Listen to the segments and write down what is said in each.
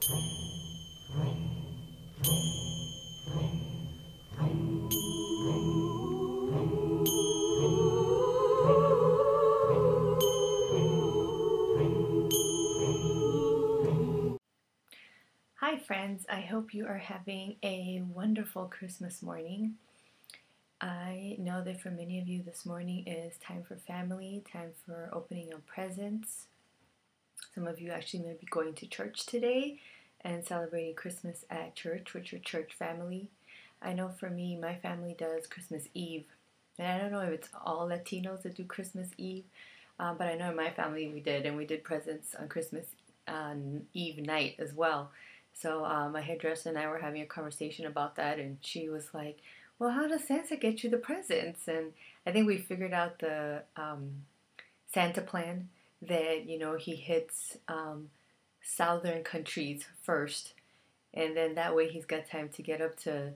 Hi friends, I hope you are having a wonderful Christmas morning. I know that for many of you this morning is time for family, time for opening up presents. Some of you actually may be going to church today and celebrating Christmas at church with your church family. I know for me, my family does Christmas Eve. And I don't know if it's all Latinos that do Christmas Eve, but I know in my family we did, and we did presents on Christmas Eve night as well. So my hairdresser and I were having a conversation about that, and she was like, "Well, how does Santa get you the presents?" And I think we figured out the Santa plan that he hits southern countries first, and then that way he's got time to get up to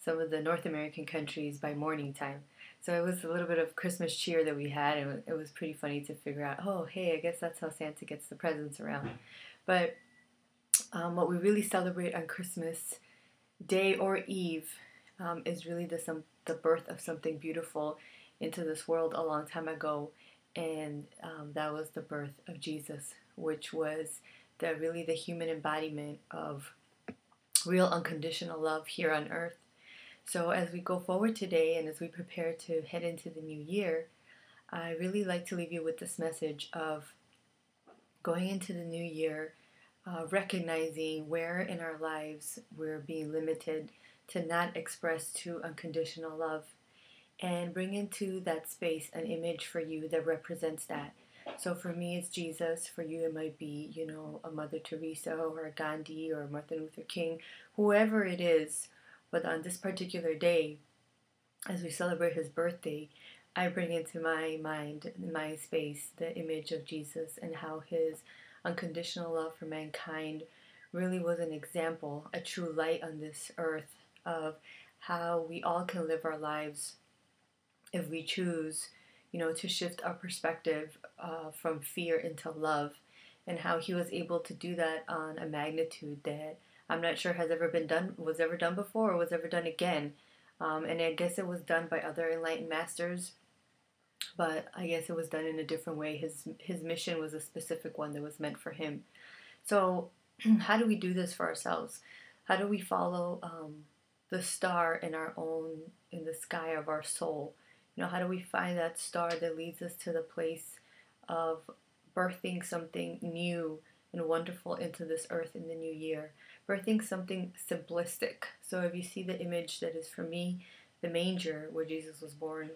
some of the North American countries by morning time. So it was a little bit of Christmas cheer that we had, and it was pretty funny to figure out, oh, hey, I guess that's how Santa gets the presents around. But what we really celebrate on Christmas Day or Eve is really the birth of something beautiful into this world a long time ago, and that was the birth of Jesus, which was really the human embodiment of real unconditional love here on earth. So as we go forward today and as we prepare to head into the new year, I really like to leave you with this message of going into the new year, recognizing where in our lives we're being limited to not express true unconditional love, and bring into that space an image for you that represents that. So for me, it's Jesus. For you, it might be, a Mother Teresa or a Gandhi or Martin Luther King, whoever it is. But on this particular day, as we celebrate his birthday, I bring into my mind, my space, the image of Jesus and how his unconditional love for mankind really was an example, a true light on this earth of how we all can live our lives if we choose, to shift our perspective from fear into love, and how he was able to do that on a magnitude that I'm not sure was ever done before or was ever done again. And I guess it was done by other enlightened masters, but I guess it was done in a different way. His mission was a specific one that was meant for him. So, how do we do this for ourselves? How do we follow the star in the sky of our soul? How do we find that star that leads us to the place of birthing something new and wonderful into this earth in the new year? Birthing something simplistic. So if you see the image that is for me, the manger where Jesus was born,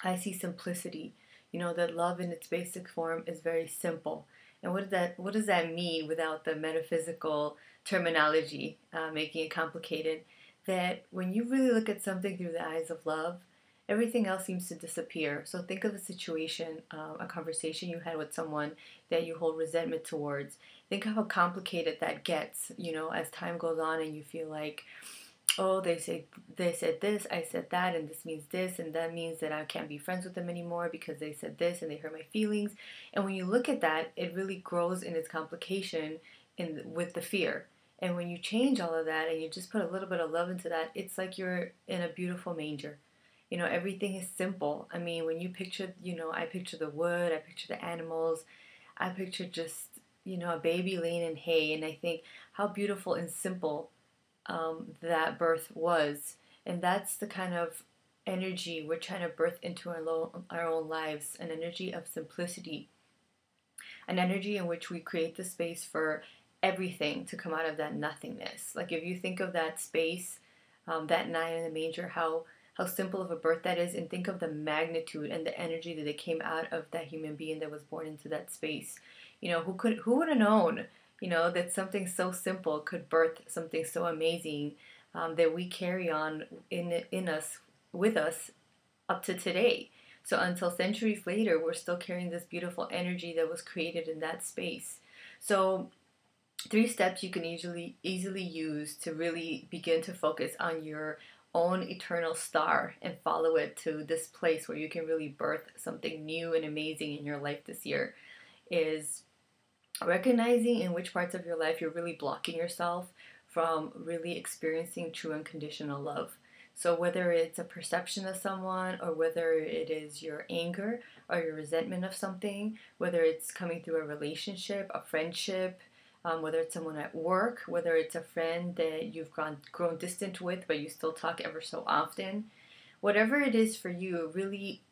I see simplicity. That love in its basic form is very simple. And what does that mean without the metaphysical terminology making it complicated? That when you really look at something through the eyes of love, everything else seems to disappear. So think of a situation, a conversation you had with someone that you hold resentment towards. Think of how complicated that gets, as time goes on and you feel like, oh, they said this, I said that, and this means this, and that means that I can't be friends with them anymore because they said this and they hurt my feelings. And when you look at that, it really grows in its complication with the fear. And when you change all of that and you just put a little bit of love into that, it's like you're in a beautiful manger. Everything is simple. I mean, when you picture, I picture the wood, I picture the animals, I picture just, a baby laying in hay, and I think how beautiful and simple that birth was. And that's the kind of energy we're trying to birth into our own lives, an energy of simplicity, an energy in which we create the space for everything to come out of that nothingness. Like if you think of that space, that night in the manger, how simple of a birth that is, and think of the magnitude and the energy that came out of that human being that was born into that space. Who would have known, that something so simple could birth something so amazing that we carry on in us, with us, up to today. So until centuries later, we're still carrying this beautiful energy that was created in that space. So 3 steps you can easily use to really begin to focus on your own eternal star and follow it to this place where you can really birth something new and amazing in your life this year is recognizing in which parts of your life you're really blocking yourself from really experiencing true unconditional love. So, whether it's a perception of someone, or whether it is your anger or your resentment of something, whether it's coming through a relationship, a friendship, whether it's someone at work, whether it's a friend that you've grown distant with but you still talk ever so often, whatever it is for you, really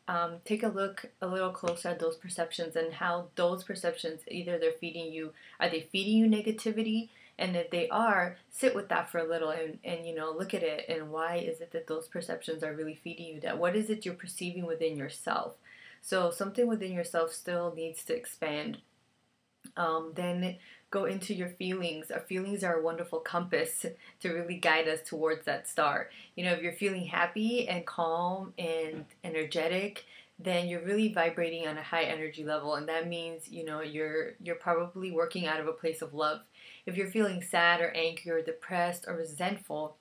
take a look a little closer at those perceptions and how those perceptions, either they're feeding you, are they feeding you negativity? And if they are, sit with that for a little and look at it, and why is it that those perceptions are really feeding you that? What is it you're perceiving within yourself? So something within yourself still needs to expand. Then go into your feelings. Our feelings are a wonderful compass to really guide us towards that star. If you're feeling happy and calm and energetic, then you're really vibrating on a high energy level, and that means you're probably working out of a place of love. If you're feeling sad or angry or depressed or resentful,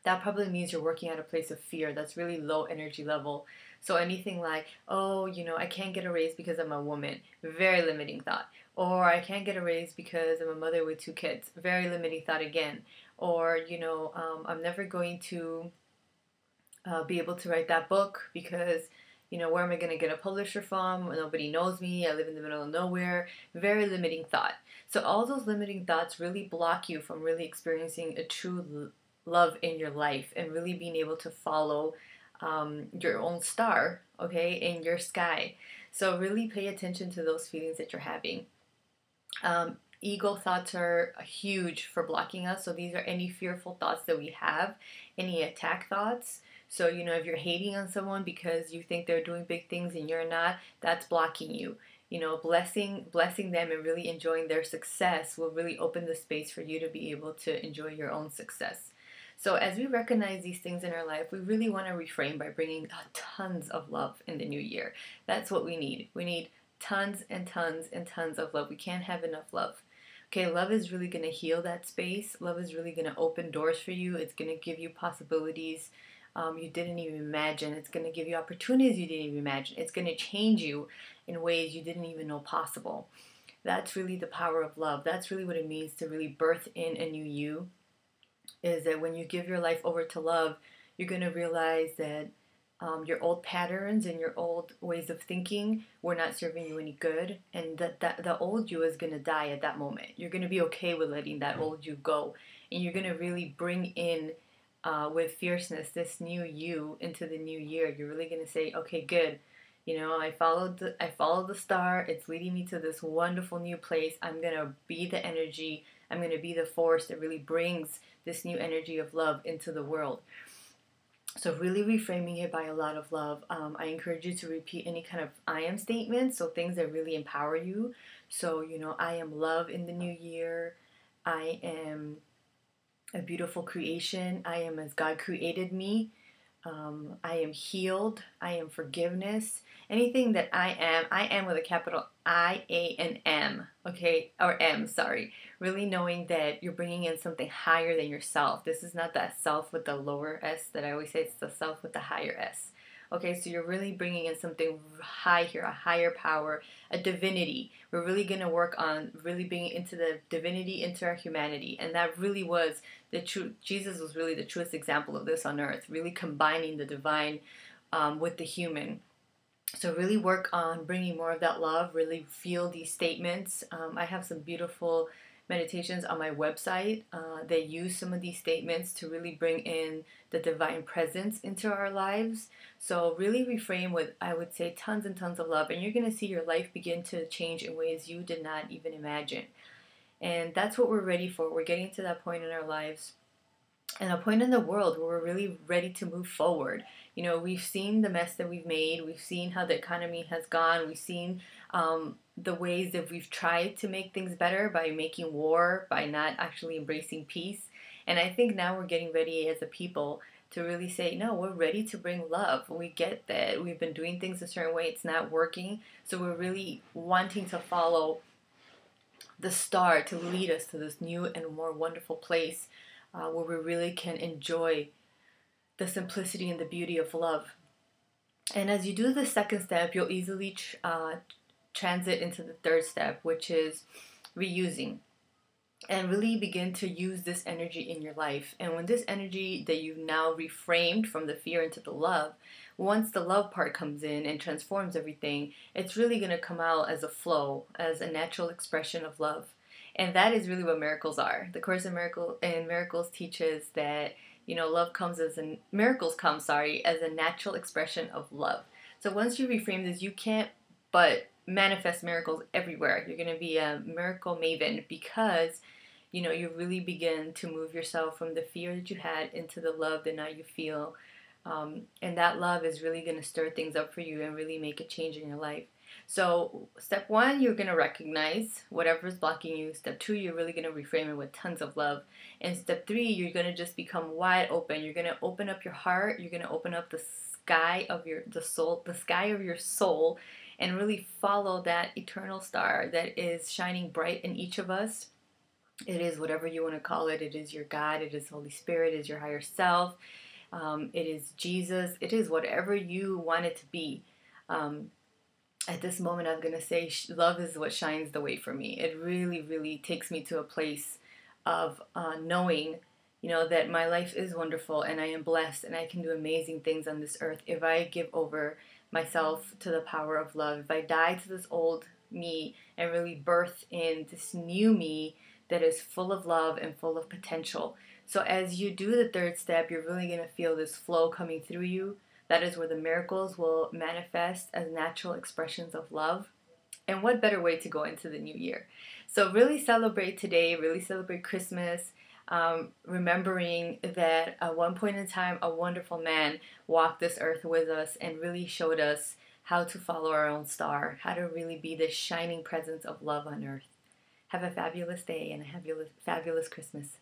that probably means you're working at a place of fear. That's really low energy level. So anything like, oh, I can't get a raise because I'm a woman, very limiting thought. Or I can't get a raise because I'm a mother with 2 kids, very limiting thought again. Or, I'm never going to be able to write that book because, where am I going to get a publisher from? Nobody knows me. I live in the middle of nowhere. Very limiting thought. So all those limiting thoughts really block you from really experiencing a true love in your life and really being able to follow your own star, okay, in your sky. So really pay attention to those feelings that you're having. Ego thoughts are huge for blocking us. So these are any fearful thoughts that we have, any attack thoughts. So, if you're hating on someone because you think they're doing big things and you're not, that's blocking you. Blessing them and really enjoying their success will really open the space for you to be able to enjoy your own success. So as we recognize these things in our life, we really want to reframe by bringing tons of love in the new year. That's what we need. We need tons and tons and tons of love. We can't have enough love. Okay, love is really going to heal that space. Love is really going to open doors for you. It's going to give you possibilities you didn't even imagine. It's going to give you opportunities you didn't even imagine. It's going to change you in ways you didn't even know possible. That's really the power of love. That's really what it means to really birth in a new you, is that when you give your life over to love, you're going to realize that your old patterns and your old ways of thinking were not serving you any good, and that the old you is going to die at that moment. You're going to be okay with letting that old you go, and you're going to really bring in with fierceness this new you into the new year. You're really going to say, okay, good. I followed the star. It's leading me to this wonderful new place. I'm going to be the energy. I'm going to be the force that really brings this new energy of love into the world. So really reframing it by a lot of love. I encourage you to repeat any kind of I am statements, so things that really empower you. So, I am love in the new year. I am a beautiful creation. I am as God created me. I am healed. I am forgiveness. Anything that I am with a capital I, A, and M, okay? Or M, sorry. Really knowing that you're bringing in something higher than yourself. This is not that self with the lower S that I always say. It's the self with the higher S. Okay, so you're really bringing in something high here, a higher power, a divinity. We're really going to work on really bringing into the divinity into our humanity. And that really was the true, Jesus was really the truest example of this on earth, really combining the divine with the human. So really work on bringing more of that love, really feel these statements. I have some beautiful meditations on my website that use some of these statements to really bring in the divine presence into our lives. So really reframe with, I would say, tons and tons of love, and you're going to see your life begin to change in ways you did not even imagine. And that's what we're ready for. We're getting to that point in our lives and a point in the world where we're really ready to move forward. We've seen the mess that we've made. We've seen how the economy has gone. We've seen the ways that we've tried to make things better by making war, by not actually embracing peace. And I think now we're getting ready as a people to really say, no, we're ready to bring love. We get that we've been doing things a certain way. It's not working. So we're really wanting to follow the star to lead us to this new and more wonderful place where we really can enjoy the simplicity and the beauty of love. And as you do the second step, you'll easily transit into the third step, which is reusing, and really begin to use this energy in your life. And when this energy that you've now reframed from the fear into the love, once the love part comes in and transforms everything, it's really going to come out as a flow, as a natural expression of love. And that is really what miracles are. The Course in Miracles teaches that, love comes miracles come, as a natural expression of love. So once you reframe this, you can't but manifest miracles everywhere. You're going to be a miracle maven because, you really begin to move yourself from the fear that you had into the love that now you feel. And that love is really going to stir things up for you and really make a change in your life. So step 1, you're going to recognize whatever is blocking you. Step 2, you're really going to reframe it with tons of love. And step 3, you're going to just become wide open. You're going to open up your heart. You're going to open up the sky of your soul, and really follow that eternal star that is shining bright in each of us. It is whatever you want to call it. It is your God. It is Holy Spirit. It is your higher self. It is Jesus. It is whatever you want it to be. At this moment, I'm going to say love is what shines the way for me. It really, really takes me to a place of knowing, that my life is wonderful and I am blessed and I can do amazing things on this earth if I give over myself to the power of love. If I die to this old me and really birth in this new me that is full of love and full of potential. So as you do the 3rd step, you're really going to feel this flow coming through you. That is where the miracles will manifest as natural expressions of love. And what better way to go into the new year? So really celebrate today, really celebrate Christmas, remembering that at one point in time, a wonderful man walked this earth with us and really showed us how to follow our own star, how to really be the shining presence of love on earth. Have a fabulous day and a fabulous Christmas.